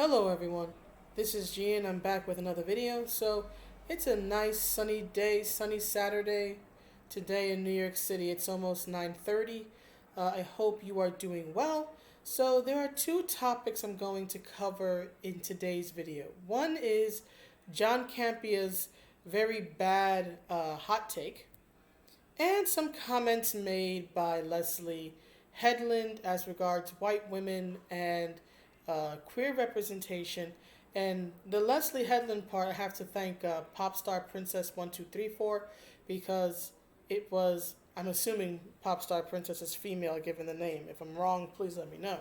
Hello everyone, this is G and I'm back with another video. So it's a nice sunny day, sunny Saturday today in New York City. It's almost 9:30. I hope you are doing well. So there are two topics I'm going to cover in today's video. One is John Campea's very bad hot take, and some comments made by Leslye Headland as regards white women and queer representation. And the Leslye Headland part, I have to thank Pop Star Princess 1234 because it was, I'm assuming Pop Star Princess is female given the name. If I'm wrong, please let me know.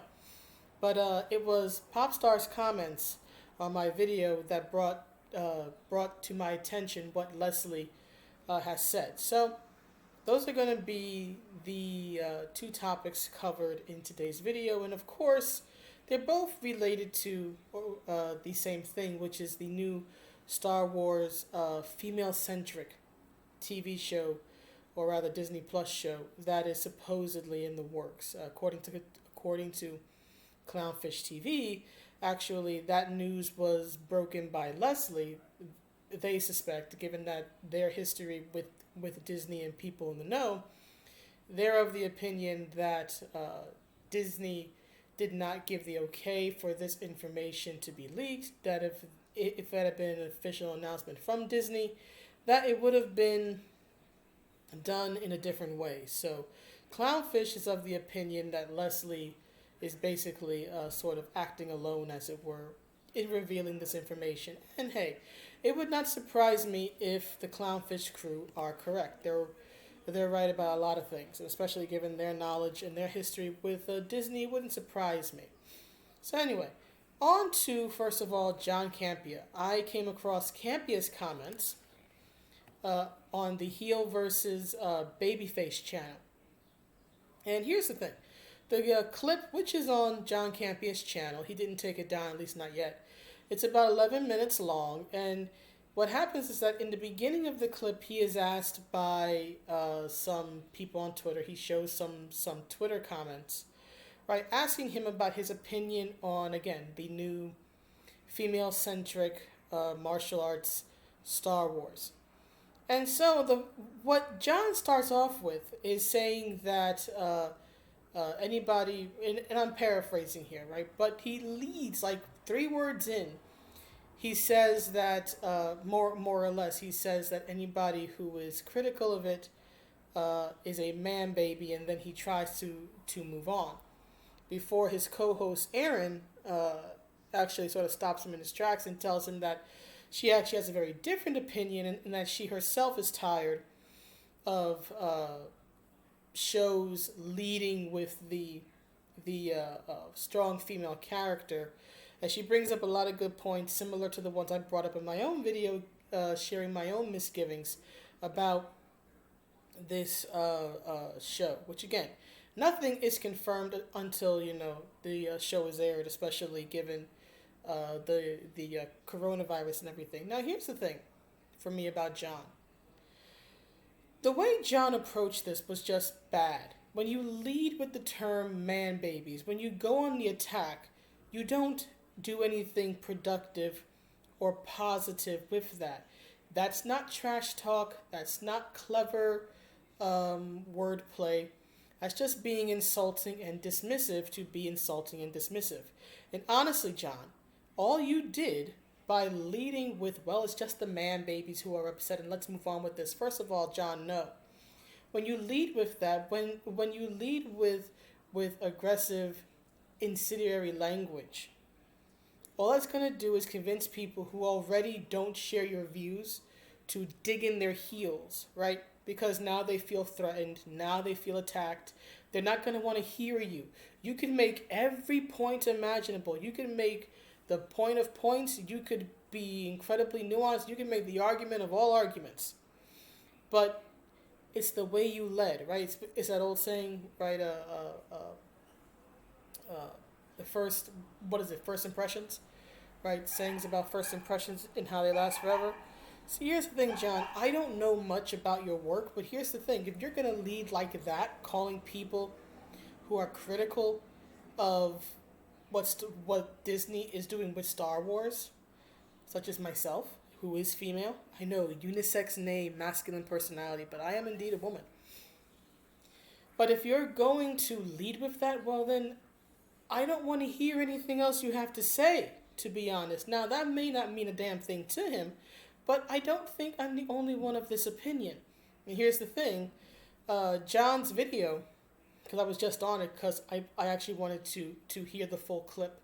But it was Pop Star's comments on my video that brought to my attention what Leslye has said. So those are going to be the two topics covered in today's video. And of course, they're both related to the same thing, which is the new Star Wars female-centric TV show, or rather Disney Plus show, that is supposedly in the works. According to Clownfish TV, actually, that news was broken by Leslye. They suspect, given that their history with Disney and people in the know, they're of the opinion that Disney did not give the okay for this information to be leaked, that if that had been an official announcement from Disney, that it would have been done in a different way. So Clownfish is of the opinion that Leslye is basically sort of acting alone, as it were, in revealing this information. And hey, it would not surprise me if the Clownfish crew are correct. They're right about a lot of things, especially given their knowledge and their history with Disney. It wouldn't surprise me. So anyway, on to, first of all, John Campea. I came across Campea's comments on the heel versus babyface channel. And here's the thing. The clip, which is on John Campea's channel, he didn't take it down, at least not yet. It's about 11 minutes long, and what happens is that in the beginning of the clip, he is asked by some people on Twitter. He shows some Twitter comments, right, asking him about his opinion on, again, the new female-centric martial arts Star Wars. And so what John starts off with is saying that anybody, and I'm paraphrasing here, right, but he leads like 3 words in. He says that, more or less, he says that anybody who is critical of it is a man baby, and then he tries to move on. Before his co-host Aaron actually sort of stops him in his tracks and tells him that she actually has a very different opinion, and that she herself is tired of shows leading with the strong female character. And she brings up a lot of good points, similar to the ones I brought up in my own video, sharing my own misgivings about this show. Which, again, nothing is confirmed until, the show is aired, especially given the coronavirus and everything. Now, here's the thing for me about John. The way John approached this was just bad. When you lead with the term man babies, when you go on the attack, you don't do anything productive or positive with that. That's not trash talk. That's not clever wordplay. That's just being insulting and dismissive to be insulting and dismissive. And honestly, John, all you did by leading with, well, it's just the man babies who are upset and let's move on with this. First of all, John, no. When you lead with that, when you lead with aggressive, incendiary language, all that's going to do is convince people who already don't share your views to dig in their heels, right? Because now they feel threatened, now they feel attacked. They're not going to want to hear you. You can make every point imaginable. You can make the point of points. You could be incredibly nuanced. You can make the argument of all arguments. But it's the way you led, right? It's that old saying, right? The first, first impressions, right? Sayings about first impressions and how they last forever. So here's the thing, John. I don't know much about your work, but here's the thing. If you're going to lead like that, calling people who are critical of what Disney is doing with Star Wars, such as myself, who is female. I know, unisex name, masculine personality, but I am indeed a woman. But if you're going to lead with that, well then, I don't want to hear anything else you have to say, to be honest. Now, that may not mean a damn thing to him, but I don't think I'm the only one of this opinion. And here's the thing, John's video, because I was just on it, because I actually wanted to hear the full clip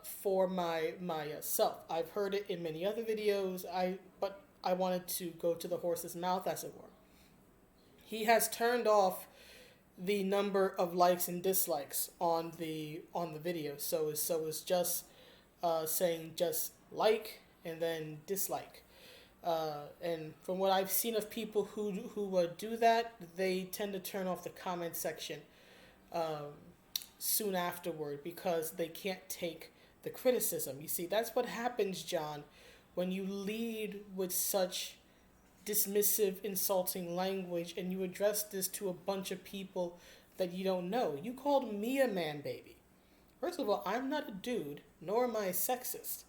for myself. I've heard it in many other videos, but I wanted to go to the horse's mouth, as it were. He has turned off the number of likes and dislikes on the video, so it's just saying just like and then dislike. And from what I've seen of people who do that, they tend to turn off the comment section soon afterward because they can't take the criticism. You see, that's what happens, John, when you lead with such dismissive, insulting language and you address this to a bunch of people that you don't know. You called me a man baby. First of all, I'm not a dude, nor am I a sexist.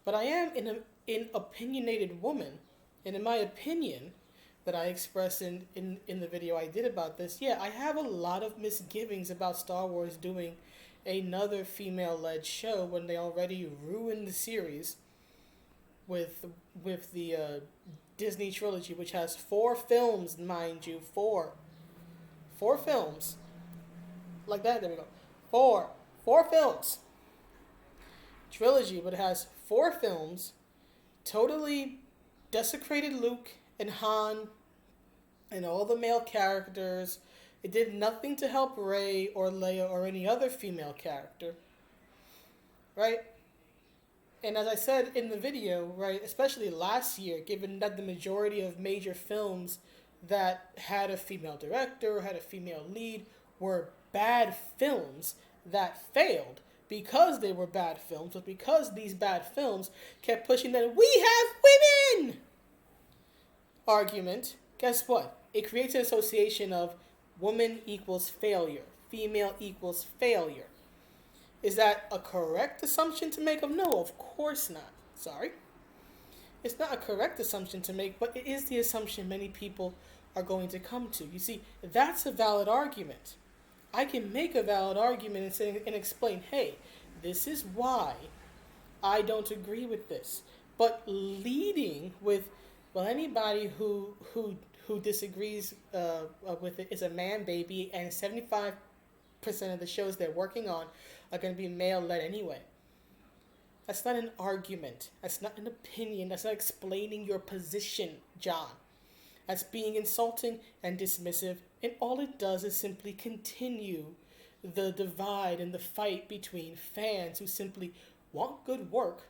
But I am an opinionated woman. And in my opinion that I expressed in the video I did about this, yeah, I have a lot of misgivings about Star Wars doing another female-led show when they already ruined the series with the Disney trilogy, which has 4 films, mind you, 4 films, like that. There we go, 4 films, trilogy, but it has 4 films, totally desecrated Luke and Han and all the male characters. It did nothing to help Rey or Leia or any other female character, right? And as I said in the video, right, especially last year, given that the majority of major films that had a female director, had a female lead, were bad films that failed because they were bad films, but because these bad films kept pushing that we have women argument, guess what? It creates an association of woman equals failure, female equals failure. Is that a correct assumption to make? No, of course not. Sorry. It's not a correct assumption to make, but it is the assumption many people are going to come to. You see, that's a valid argument. I can make a valid argument and say and explain, hey, this is why I don't agree with this. But leading with, well, anybody who disagrees with it is a man baby, and 75% of the shows they're working on are going to be male-led anyway. That's not an argument. That's not an opinion. That's not explaining your position, John. That's being insulting and dismissive, and all it does is simply continue the divide and the fight between fans who simply want good work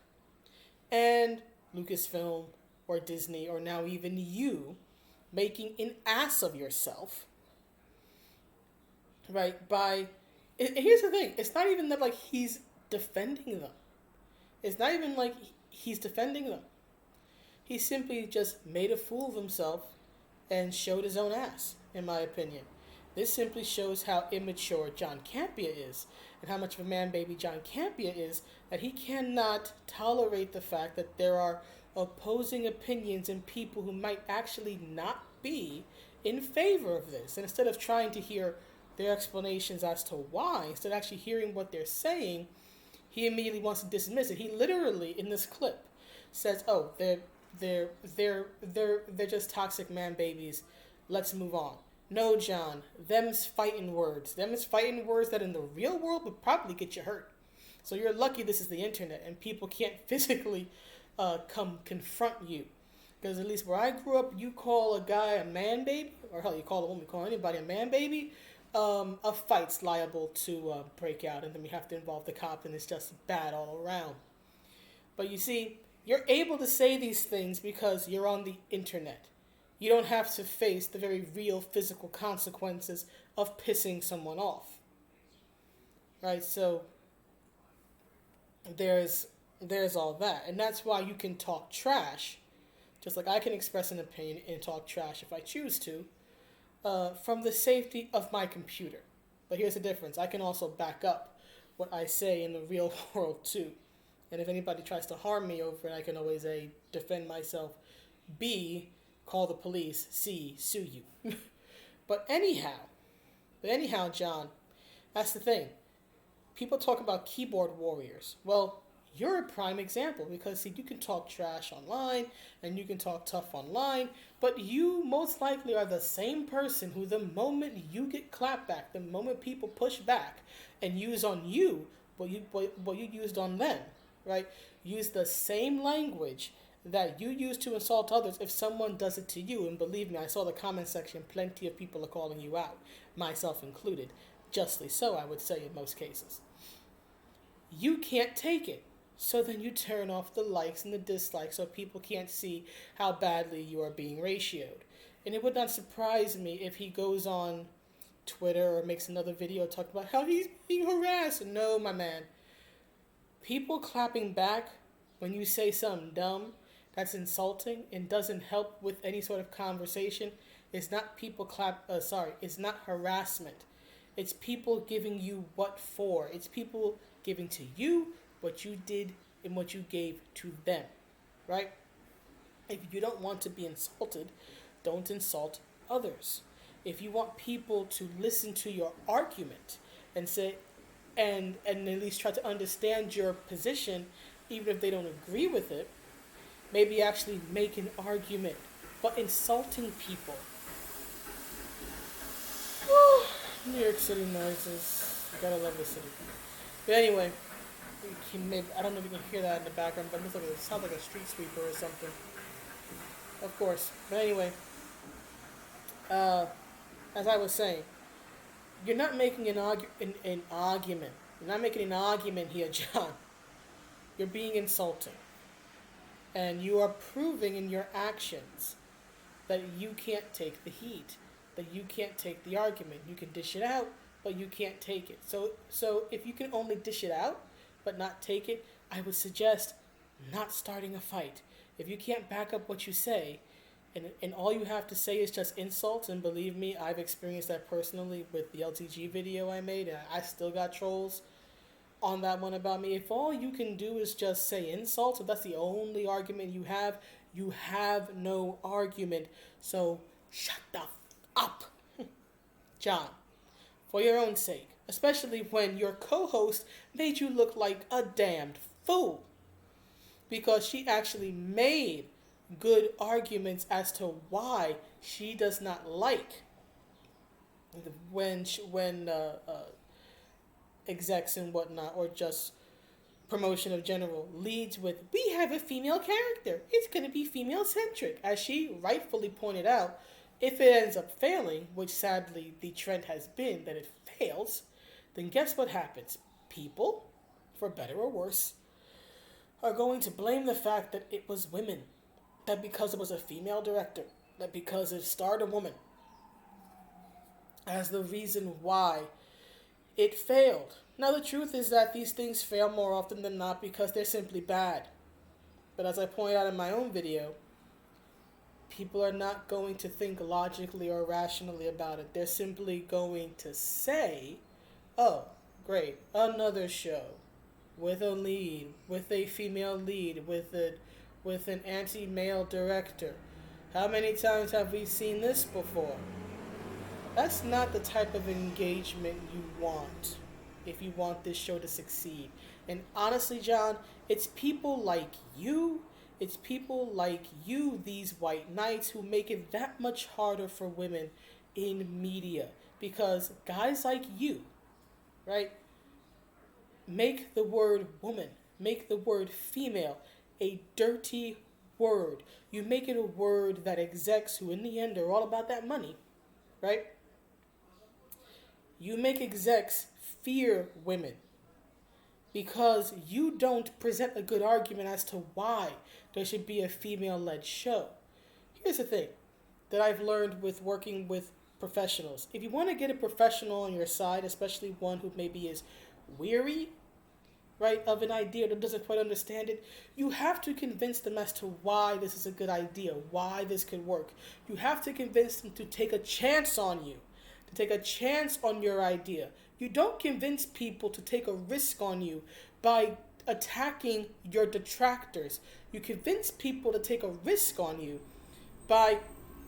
and Lucasfilm or Disney or now even you making an ass of yourself, right? Here's the thing. It's not even that like he's defending them. It's not even like he's defending them. He simply just made a fool of himself and showed his own ass, in my opinion. This simply shows how immature John Campea is and how much of a man baby John Campea is, that he cannot tolerate the fact that there are opposing opinions and people who might actually not be in favor of this. And instead of trying to hear their explanations as to why, instead of actually hearing what they're saying, he immediately wants to dismiss it. He literally, in this clip, says, "Oh, they're just toxic man babies. Let's move on." No, John, them's fighting words. Them is fighting words that in the real world would probably get you hurt. So you're lucky this is the internet and people can't physically come confront you. Because at least where I grew up, you call a guy a man baby, or hell, you call a woman, you call anybody a man baby, a fight's liable to break out, and then we have to involve the cops, and it's just bad all around. But you see, you're able to say these things because you're on the internet. You don't have to face the very real physical consequences of pissing someone off. Right? So there's all that. And that's why you can talk trash, just like I can express an opinion and talk trash if I choose to, from the safety of my computer. But here's the difference. I can also back up what I say in the real world too. And if anybody tries to harm me over it, I can always A, defend myself, B, call the police, C, sue you. but anyhow, John, that's the thing. People talk about keyboard warriors. Well, you're a prime example because see, you can talk trash online and you can talk tough online, but you most likely are the same person who, the moment you get clapped back, the moment people push back and use on you what you used on them, right? Use the same language that you use to insult others if someone does it to you. And believe me, I saw the comment section, plenty of people are calling you out, myself included. Justly so, I would say, in most cases. You can't take it. So then you turn off the likes and the dislikes so people can't see how badly you are being ratioed. And it would not surprise me if he goes on Twitter or makes another video talking about how he's being harassed. No, my man. People clapping back when you say something dumb that's insulting and doesn't help with any sort of conversation is not it's not harassment. It's people giving you what for. It's people giving to you what you did and what you gave to them, right? If you don't want to be insulted, don't insult others. If you want people to listen to your argument and say, and at least try to understand your position, even if they don't agree with it, maybe actually make an argument. But insulting people, New York City noises. You gotta love the city. But anyway, I don't know if you can hear that in the background, but it sounds like a street sweeper or something. Of course. But anyway, as I was saying, you're not making an argument. You're not making an argument here, John. You're being insulting. And you are proving in your actions that you can't take the heat, that you can't take the argument. You can dish it out, but you can't take it. So if you can only dish it out, but not take it, I would suggest not starting a fight. If you can't back up what you say, and all you have to say is just insults, and believe me, I've experienced that personally with the LTG video I made, and I still got trolls on that one about me. If all you can do is just say insults, if that's the only argument you have no argument. So shut the up, John, for your own sake, especially when your co-host made you look like a damned fool, because she actually made good arguments as to why she does not like when execs and whatnot, or just promotion of general, leads with, we have a female character, it's going to be female centric. As she rightfully pointed out, if it ends up failing, which sadly the trend has been that it fails, then guess what happens? People, for better or worse, are going to blame the fact that it was women, that because it was a female director, that because it starred a woman, as the reason why it failed. Now the truth is that these things fail more often than not because they're simply bad. But as I pointed out in my own video, people are not going to think logically or rationally about it. They're simply going to say, oh, great, another show with a lead, with a female lead, with an anti-male director. How many times have we seen this before? That's not the type of engagement you want if you want this show to succeed. And honestly, John, it's people like you, these white knights, who make it that much harder for women in media. Because guys like you, right, make the word woman, make the word female a dirty word. You make it a word that execs, who in the end are all about that money, right? You make execs fear women because you don't present a good argument as to why there should be a female-led show. Here's the thing that I've learned with working with professionals. If you want to get a professional on your side, especially one who maybe is weary, right, of an idea that doesn't quite understand it, you have to convince them as to why this is a good idea, why this could work. You have to convince them to take a chance on you, to take a chance on your idea. You don't convince people to take a risk on you by attacking your detractors. You convince people to take a risk on you by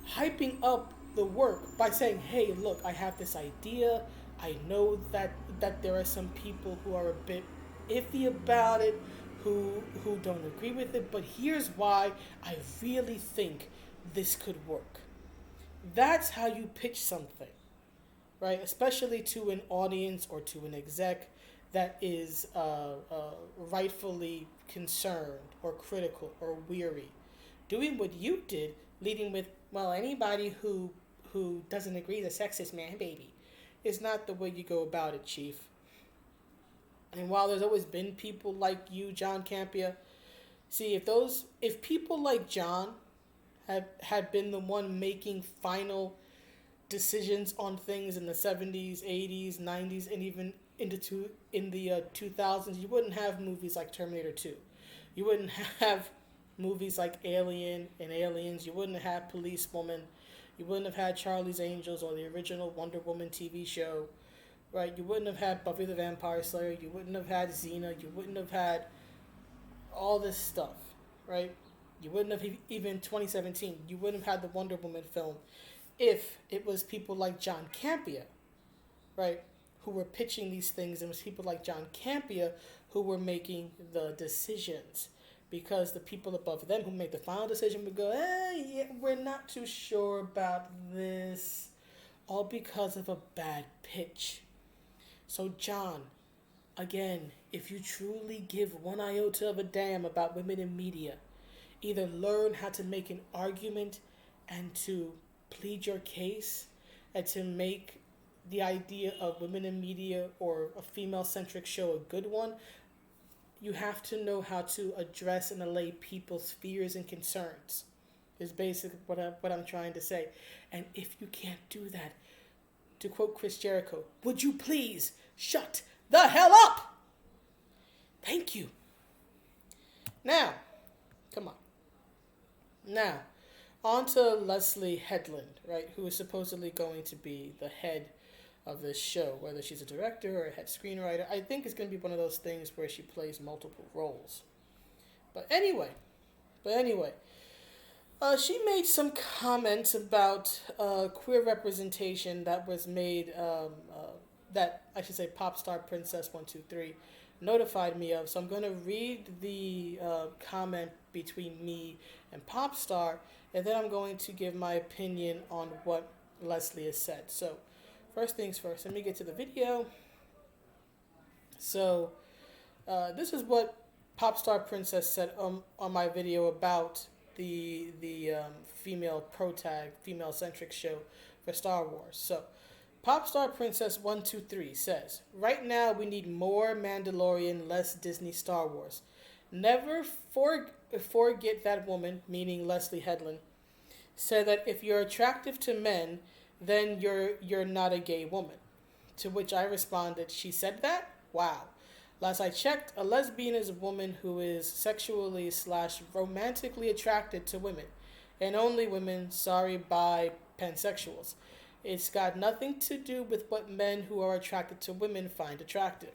hyping up the work, by saying, hey, look, I have this idea. I know that there are some people who are a bit iffy about it, who don't agree with it, but here's why I really think this could work. That's how you pitch something, right? Especially to an audience or to an exec that is rightfully concerned or critical or weary. Doing what you did, leading with, well, anybody who doesn't agree is a sexist man, baby, is not the way you go about it, Chief. And while there's always been people like you, John Campea, see, if people like John had been the one making final decisions on things in the 70s, 80s, 90s, and even in the 2000s, you wouldn't have movies like Terminator 2. You wouldn't have movies like Alien and Aliens. You wouldn't have Policewoman. You wouldn't have had Charlie's Angels or the original Wonder Woman TV show, right? You wouldn't have had Buffy the Vampire Slayer. You wouldn't have had Xena. You wouldn't have had all this stuff, right? You wouldn't have even 2017. You wouldn't have had the Wonder Woman film if it was people like John Campea, right, who were pitching these things, and it was people like John Campea who were making the decisions. Because the people above them who make the final decision would go, yeah, we're not too sure about this, all because of a bad pitch. So John, again, if you truly give one iota of a damn about women in media, either learn how to make an argument and to plead your case and to make the idea of women in media or a female-centric show a good one. You have to know how to address and allay people's fears and concerns, is basically what I'm trying to say. And if you can't do that, to quote Chris Jericho, would you please shut the hell up? Thank you. Now, come on. Now, on to Leslye Headland, right, who is supposedly going to be the head of this show, whether she's a director or a head screenwriter. I think it's going to be one of those things where she plays multiple roles. But anyway, she made some comments about queer representation that was made, that I should say Popstar Princess 123 notified me of. So I'm going to read the comment between me and Popstar, and then I'm going to give my opinion on what Leslye has said. So first things first, let me get to the video. So this is what Popstar Princess said on my video about the female protag, female-centric show for Star Wars. So Popstar Princess 123 says, right now we need more Mandalorian, less Disney Star Wars. Never forget that woman, meaning Leslye Headland, said that if you're attractive to men, then you're not a gay woman. To which I responded, she said that? Wow. Last I checked, a lesbian is a woman who is sexually / romantically attracted to women. And only women, sorry, bi, pansexuals. It's got nothing to do with what men who are attracted to women find attractive.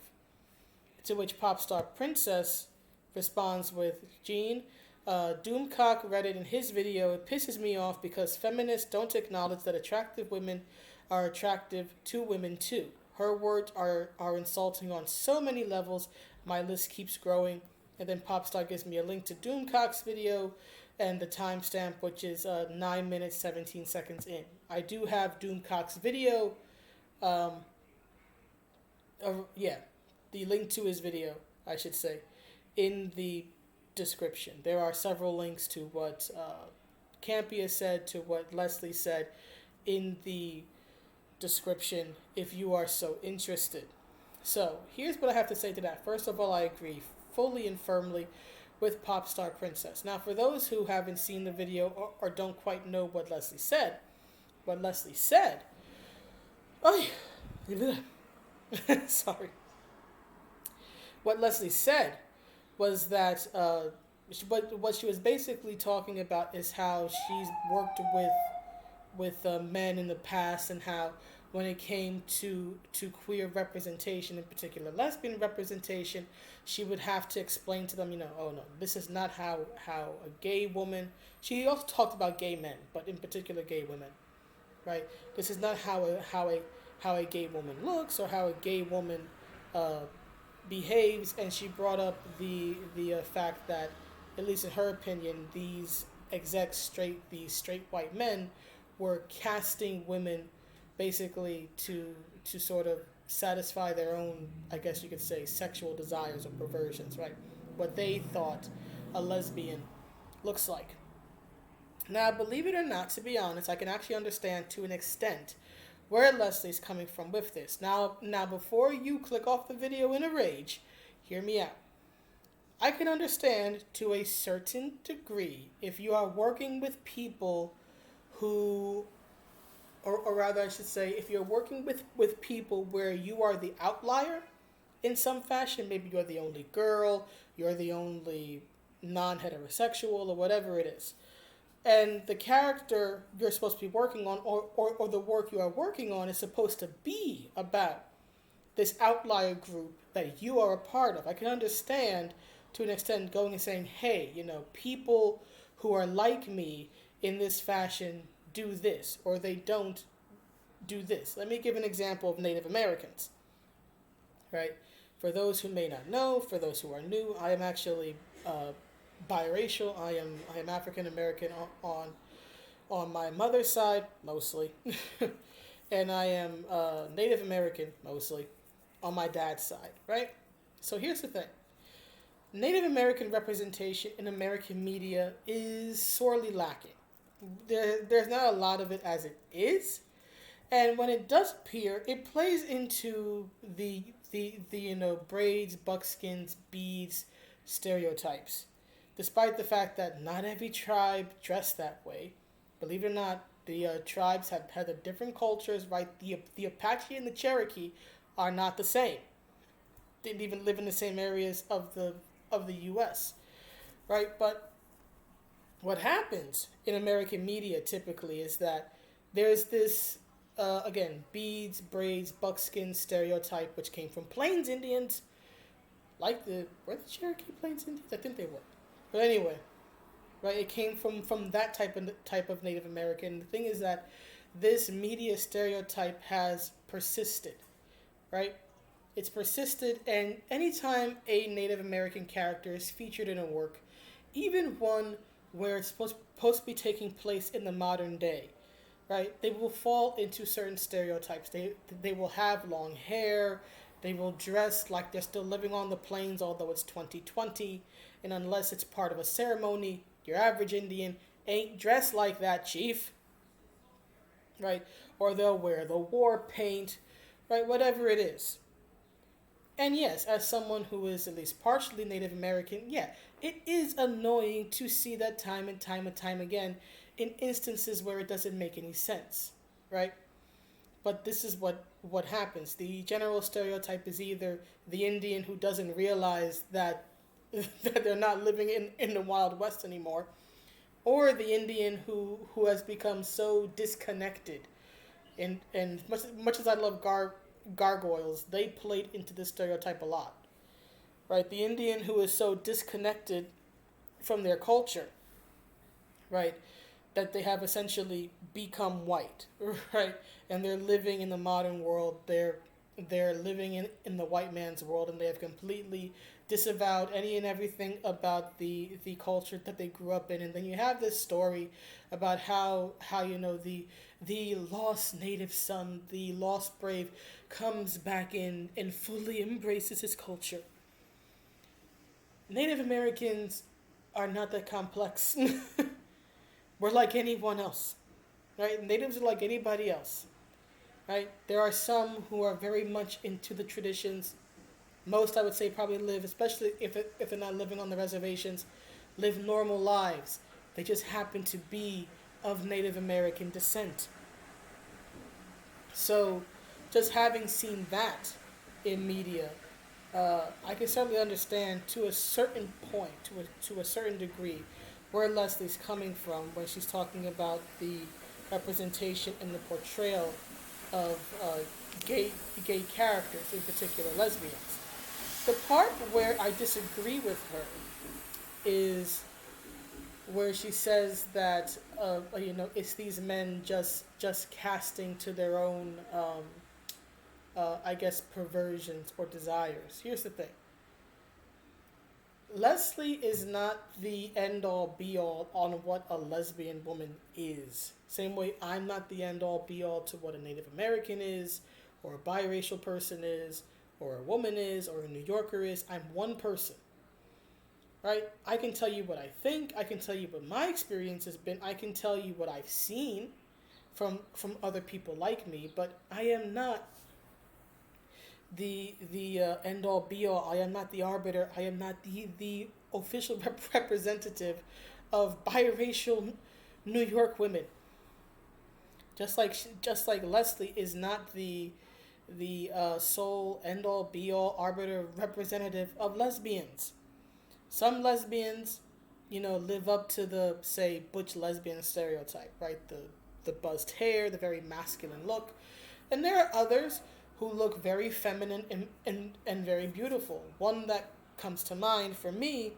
To which Popstar Princess responds with, Gene, Doomcock read it in his video. It pisses me off because feminists don't acknowledge that attractive women are attractive to women too. Her words are insulting on so many levels. My list keeps growing. And then Popstar gives me a link to Doomcock's video and the timestamp, which is 9 minutes, 17 seconds in. I do have Doomcock's video. The link to his video, I should say, in the description. There are several links to what Campea said, to what Leslye said in the description if you are so interested. So here's what I have to say to that. First of all, I agree fully and firmly with Popstar Princess. Now, for those who haven't seen the video or don't quite know what Leslye said, sorry. What Leslye said was that what she was basically talking about is how she's worked with men in the past, and how when it came to queer representation, in particular lesbian representation. She would have to explain to them, oh no, this is not how a gay woman. She also talked about gay men, but in particular gay women, right? This is not how a gay woman looks or how a gay woman uh, behaves. And she brought up the fact that, at least in her opinion, these straight white men were casting women basically to sort of satisfy their own, I guess you could say, sexual desires or perversions, right? What they thought a lesbian looks like. Now, believe it or not, to be honest, I can actually understand to an extent where Leslie's coming from with this. Now, before you click off the video in a rage, hear me out. I can understand to a certain degree if you are working with people who, or rather I should say, if you're working with people where you are the outlier in some fashion, maybe you're the only girl, you're the only non-heterosexual, or whatever it is. And the character you're supposed to be working on, or the work you are working on, is supposed to be about this outlier group that you are a part of. I can understand to an extent going and saying, hey, people who are like me in this fashion do this, or they don't do this. Let me give an example of Native Americans, right? For those who may not know, for those who are new, I am actually biracial. I am African American on my mother's side mostly, and I am Native American mostly on my dad's side, right? So here's the thing. Native American representation in American media is sorely lacking. There's not a lot of it as it is, and when it does appear, it plays into the braids, buckskins, beads stereotypes. Despite the fact that not every tribe dressed that way, believe it or not, the tribes had the different cultures. Right, the Apache and the Cherokee are not the same. Didn't even live in the same areas of the U.S. Right, but what happens in American media typically is that there's this again, beads, braids, buckskin stereotype, which came from Plains Indians, were the Cherokee Plains Indians? I think they were. But anyway, right, it came from that type of Native American. The thing is that this media stereotype has persisted, right? It's persisted, and anytime a Native American character is featured in a work, even one where it's supposed to be taking place in the modern day, right, they will fall into certain stereotypes. They will have long hair. They will dress like they're still living on the plains, although it's 2020. And unless it's part of a ceremony, your average Indian ain't dressed like that, chief. Right? Or they'll wear the war paint, right? Whatever it is. And yes, as someone who is at least partially Native American, yeah, it is annoying to see that time and time again in instances where it doesn't make any sense, right? But this is what happens. The general stereotype is either the Indian who doesn't realize that they're not living in the Wild West anymore, or the Indian who has become so disconnected. And much as I love gargoyles, they played into this stereotype a lot, right? The Indian who is so disconnected from their culture, right, that they have essentially become white, right? And they're living in the modern world. They're living in the white man's world, and they have completely disavowed any and everything about the culture that they grew up in. And then you have this story about how the lost native son, the lost brave, comes back in and fully embraces his culture. Native Americans are not that complex. We're like anyone else, right? Natives are like anybody else, right? There are some who are very much into the traditions. Most, I would say, probably live, especially if they're not living on the reservations, live normal lives. They just happen to be of Native American descent. So, just having seen that in media, I can certainly understand to a certain point, to a certain degree, where Leslie's coming from when she's talking about the representation and the portrayal of gay gay characters, in particular lesbians. The part where I disagree with her is where she says that it's these men just casting to their own I guess perversions or desires. Here's the thing. Leslye is not the end all be all on what a lesbian woman is. Same way I'm not the end all be all to what a Native American is, or a biracial person is, or a woman is, or a New Yorker is. I'm one person. Right? I can tell you what I think, I can tell you what my experience has been, I can tell you what I've seen from other people like me, but I am not the end all be all. I am not the arbiter. I am not the official representative of biracial New York women. Just like Leslye is not the sole end all be all arbiter representative of lesbians. Some lesbians, live up to the, say, butch lesbian stereotype, right? The buzzed hair, the very masculine look, and there are others who look very feminine and very beautiful. One that comes to mind for me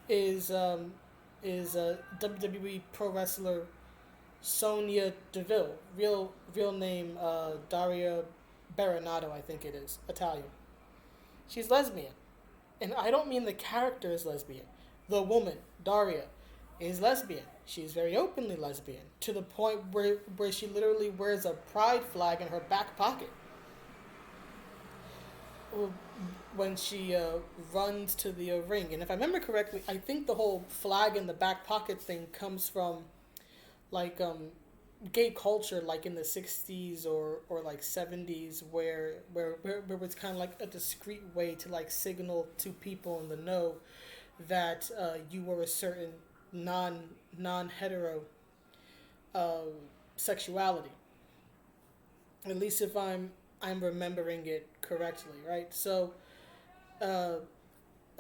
is WWE pro wrestler Sonya Deville. Real name Daria Baronato, I think it is, Italian. She's lesbian, and I don't mean the character is lesbian. The woman, Daria, is lesbian. She's very openly lesbian, to the point where she literally wears a pride flag in her back pocket when she runs to the ring. And if I remember correctly, I think the whole flag in the back pocket thing comes from like gay culture, like in the 60s or like 70s, where it's kind of like a discreet way to like signal to people in the know that you were a certain non-hetero sexuality. At least if I'm remembering it correctly, right? So, a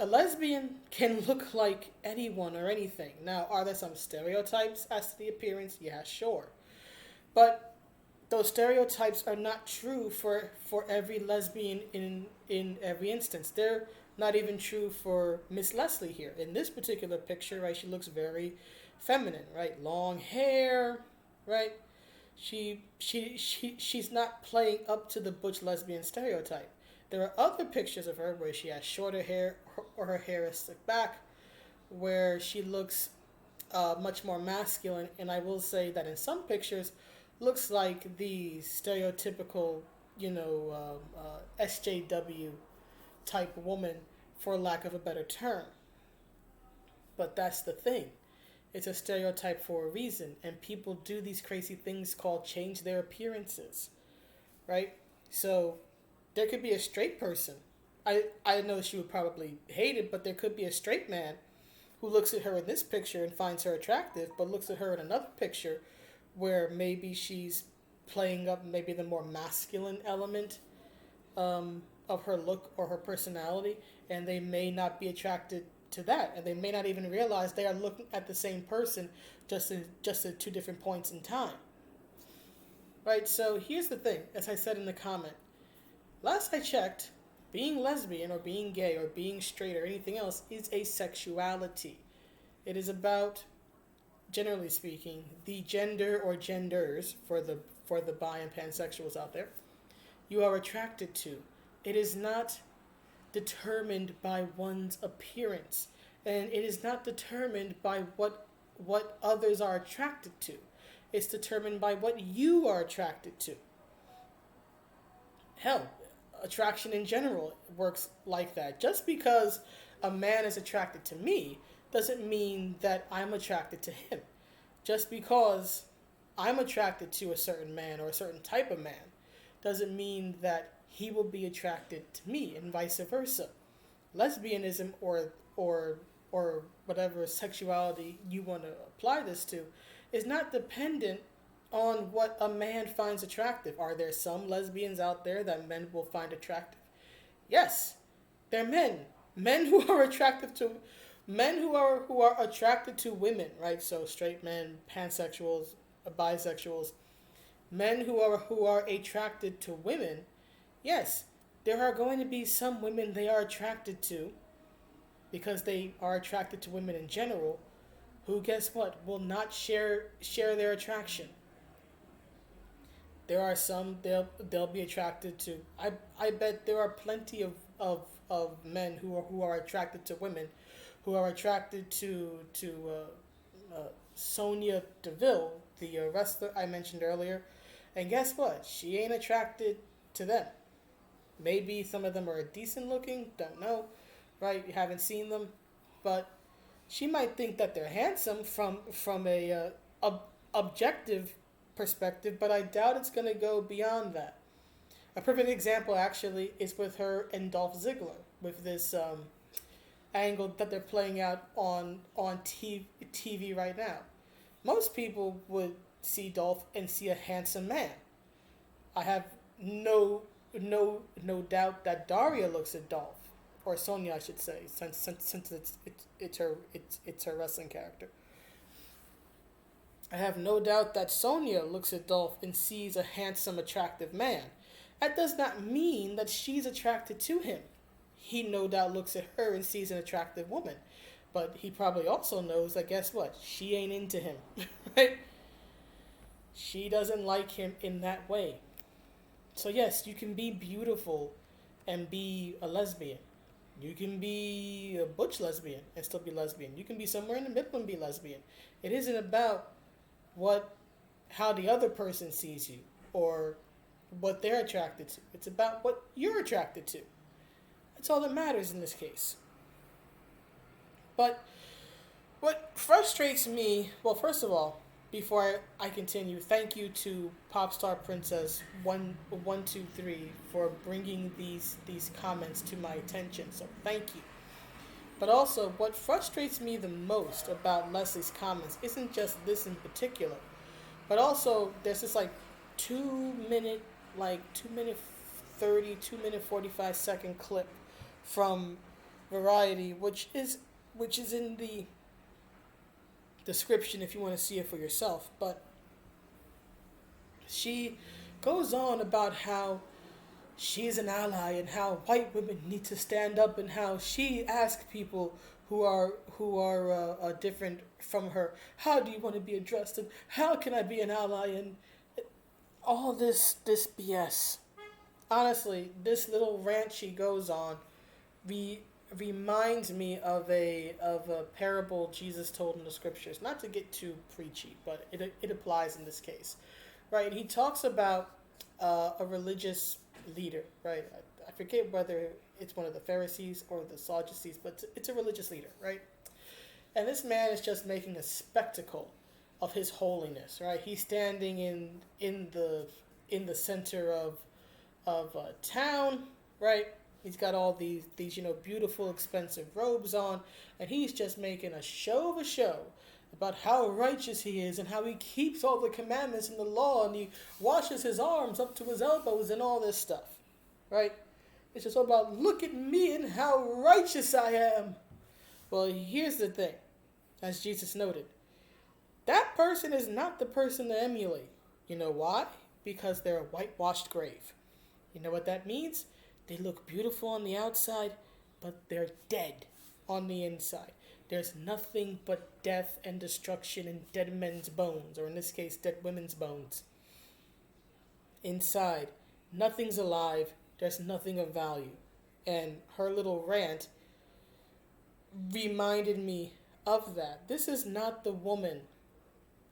lesbian can look like anyone or anything. Now, are there some stereotypes as to the appearance? Yeah, sure. But those stereotypes are not true for every lesbian in every instance. They're not even true for Miss Leslye here. In this particular picture, right, she looks very feminine, right? Long hair, right? She's not playing up to the butch lesbian stereotype. There are other pictures of her where she has shorter hair or her hair is slicked back, where she looks much more masculine. And I will say that in some pictures, looks like the stereotypical, SJW type woman, for lack of a better term. But that's the thing. It's a stereotype for a reason, and people do these crazy things called change their appearances, right? So there could be a straight person. I know she would probably hate it, but there could be a straight man who looks at her in this picture and finds her attractive, but looks at her in another picture where maybe she's playing up maybe the more masculine element of her look or her personality, and they may not be attracted to that, and they may not even realize they are looking at the same person, just at two different points in time. Right, so here's the thing, as I said in the comment. Last I checked, being lesbian or being gay or being straight or anything else is a sexuality. It is about, generally speaking, the gender or genders, for the bi and pansexuals out there, you are attracted to. It is not determined by one's appearance, and it is not determined by what others are attracted to. It's determined by what you are attracted to. Hell, attraction in general works like that. Just because a man is attracted to me doesn't mean that I'm attracted to him. Just because I'm attracted to a certain man or a certain type of man doesn't mean that he will be attracted to me, and vice versa. Lesbianism or whatever sexuality you want to apply this to is not dependent on what a man finds attractive. Are there some lesbians out there that men will find attractive? Yes, they're men. Men who are attracted to attracted to women, right? So straight men, pansexuals, bisexuals, Men who are attracted to women, yes, there are going to be some women they are attracted to because they are attracted to women in general, who, guess what, will not share their attraction. There are some they'll be attracted to. I bet there are plenty of men who are attracted to women, who are attracted to Sonya Deville, the wrestler I mentioned earlier, and guess what? She ain't attracted to them. Maybe some of them are decent looking, don't know, right? You haven't seen them, but she might think that they're handsome from a objective perspective, but I doubt it's going to go beyond that. A perfect example actually is with her and Dolph Ziggler, with this angle that they're playing out on TV right now. Most people would see Dolph and see a handsome man. I have no doubt that Daria looks at Dolph, or Sonya, I should say, since it's her wrestling character. I have no doubt that Sonya looks at Dolph and sees a handsome, attractive man. That does not mean that she's attracted to him. He no doubt looks at her and sees an attractive woman. But he probably also knows that, guess what? She ain't into him. Right? She doesn't like him in that way. So yes, you can be beautiful and be a lesbian. You can be a butch lesbian and still be lesbian. You can be somewhere in the middle and be lesbian. It isn't about how the other person sees you or what they're attracted to. It's about what you're attracted to. That's all that matters in this case. But what frustrates me, well, first of all, before I continue, thank you to Popstar Princess 123 for bringing these comments to my attention. So thank you. But also, what frustrates me the most about Leslie's comments isn't just this in particular, but also there's this 2 minute 30, 2 minute 45-second clip from Variety, which is in the description if you want to see it for yourself. But she goes on about how she's an ally and how white women need to stand up, and how she asks people who are different from her, how do you want to be addressed, and how can I be an ally, and all this BS. Honestly, this little rant she goes on reminds me of a parable Jesus told in the scriptures. Not to get too preachy, but it applies in this case, right? He talks about a religious leader, right? I forget whether it's one of the Pharisees or the Sadducees, but it's a religious leader, right? And this man is just making a spectacle of his holiness, right? He's standing in the center of town, right? He's got all these beautiful, expensive robes on, and he's just making a show of a show about how righteous he is and how he keeps all the commandments and the law, and he washes his arms up to his elbows and all this stuff, right? It's just all about, look at me and how righteous I am. Well, here's the thing, as Jesus noted, that person is not the person to emulate. You know why? Because they're a whitewashed grave. You know what that means? They look beautiful on the outside, but they're dead on the inside. There's nothing but death and destruction in dead men's bones, or in this case, dead women's bones. Inside, nothing's alive. There's nothing of value. And her little rant reminded me of that. This is not the woman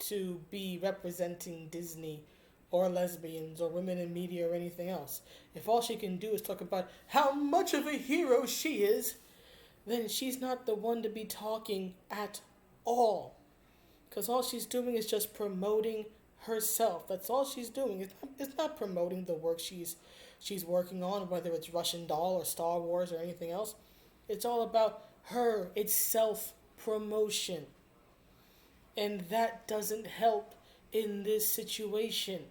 to be representing Disney or lesbians or women in media or anything else. If all she can do is talk about how much of a hero she is, then she's not the one to be talking at all. Because all she's doing is just promoting herself. That's all she's doing. It's not promoting the work she's working on, whether it's Russian Doll or Star Wars or anything else. It's all about her. It's self-promotion. And that doesn't help in this situation.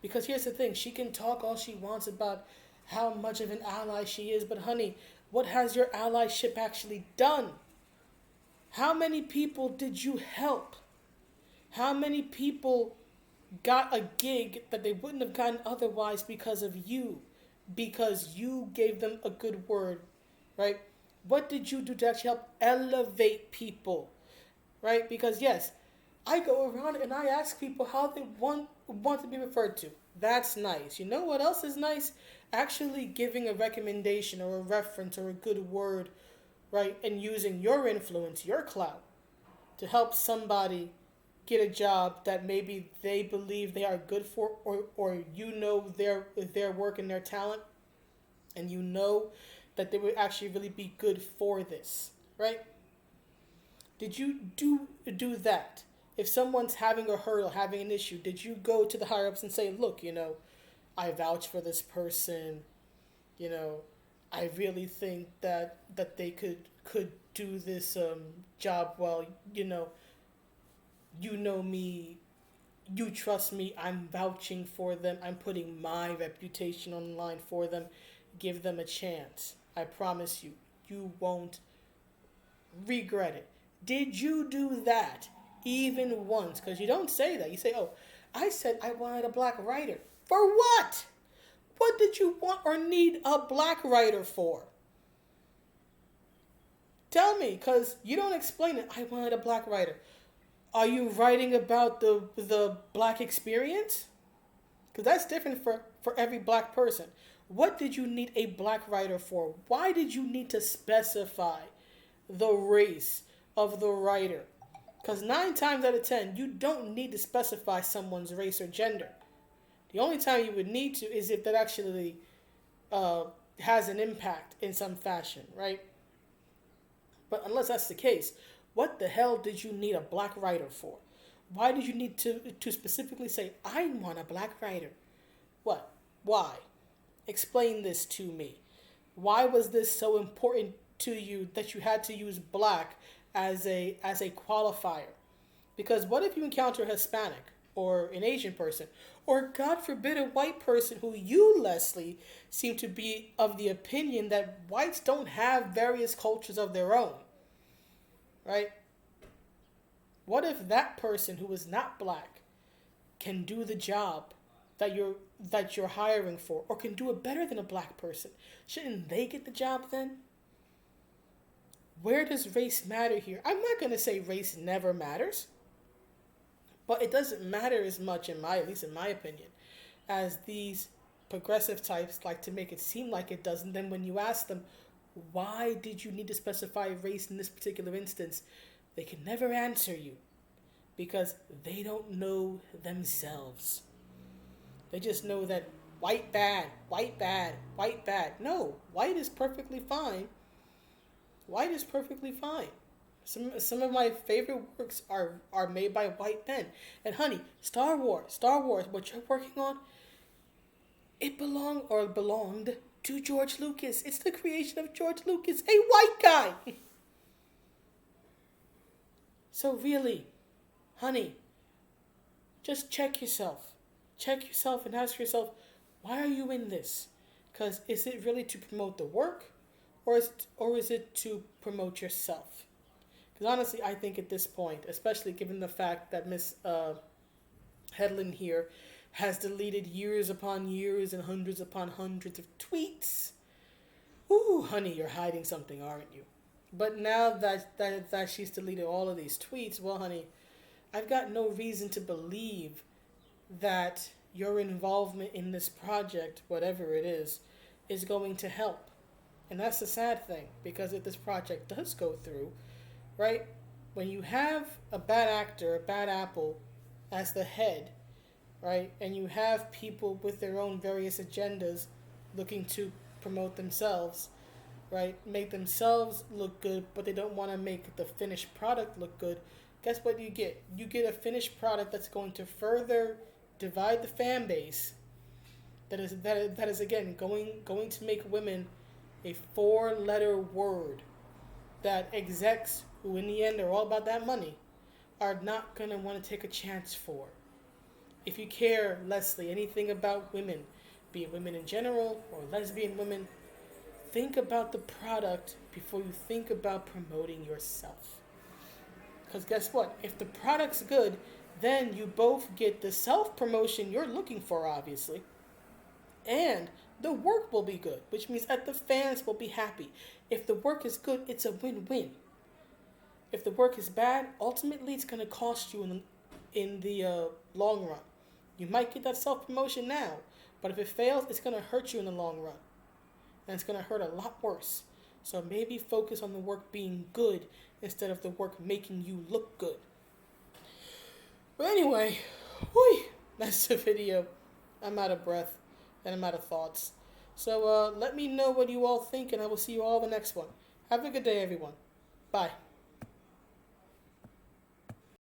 Because here's the thing, she can talk all she wants about how much of an ally she is, but honey, what has your allyship actually done? How many people did you help? How many people got a gig that they wouldn't have gotten otherwise because you gave them a good word, right? What did you do to actually help elevate people, right? Because yes, I go around and I ask people how they want to be referred to. That's nice. You know what else is nice? Actually giving a recommendation or a reference or a good word, right? And using your influence, your clout, to help somebody get a job that maybe they believe they are good for, or you know their work and their talent, and you know that they would actually really be good for this, right? Did you do that? If someone's having a hurdle, having an issue, did you go to the higher ups and say, look, I vouch for this person, you know, I really think that they could do this job well, you know me, you trust me, I'm vouching for them, I'm putting my reputation on the line for them, give them a chance. I promise you, you won't regret it. Did you do that even once? Because you don't say that. You say, oh, I said I wanted a black writer. For what? What did you want or need a black writer for? Tell me, because you don't explain it. I wanted a black writer. Are you writing about the black experience? Because that's different for every black person. What did you need a black writer for? Why did you need to specify the race of the writer? Because 9 times out of 10, you don't need to specify someone's race or gender. The only time you would need to is if that actually has an impact in some fashion, right? But unless that's the case, what the hell did you need a black writer for? Why did you need to specifically say, I want a black writer? What? Why? Explain this to me. Why was this so important to you that you had to use black as a qualifier? Because what if you encounter a Hispanic or an Asian person, or God forbid a white person who you, Leslye, seem to be of the opinion that whites don't have various cultures of their own, right? What if that person who is not black can do the job that you're hiring for, or can do it better than a black person? Shouldn't they get the job then? Where does race matter here? I'm not going to say race never matters, but it doesn't matter as much, at least in my opinion, as these progressive types like to make it seem like it does. And then when you ask them, why did you need to specify race in this particular instance, they can never answer you because they don't know themselves. They just know that white bad, white bad, white bad. No, white is perfectly fine. White is perfectly fine. Some of my favorite works are made by white men. And honey, Star Wars, what you're working on, it belonged to George Lucas. It's the creation of George Lucas, a white guy. So really, honey, just check yourself. Check yourself and ask yourself, why are you in this? Because is it really to promote the work, or is it to promote yourself? Because honestly, I think at this point, especially given the fact that Miss Headland here has deleted years upon years and hundreds upon hundreds of tweets. Ooh, honey, you're hiding something, aren't you? But now that she's deleted all of these tweets, well, honey, I've got no reason to believe that your involvement in this project, whatever it is going to help. And that's the sad thing, because if this project does go through, right, when you have a bad actor, a bad apple as the head, right, and you have people with their own various agendas looking to promote themselves, right, make themselves look good, but they don't want to make the finished product look good, guess what you get? You get a finished product that's going to further divide the fan base, that is again going to make women a 4-letter word that execs, who in the end are all about that money, are not going to want to take a chance for. If you care, Leslye, anything about women, be it women in general or lesbian women, think about the product before you think about promoting yourself. Because guess what? If the product's good, then you both get the self-promotion you're looking for, obviously, and the work will be good, which means that the fans will be happy. If the work is good, it's a win-win. If the work is bad, ultimately it's going to cost you in the long run. You might get that self-promotion now, but if it fails, it's going to hurt you in the long run. And it's going to hurt a lot worse. So maybe focus on the work being good instead of the work making you look good. But anyway, that's the video. I'm out of breath and I'm out of thoughts. So let me know what you all think, and I will see you all the next one. Have a good day, everyone. Bye.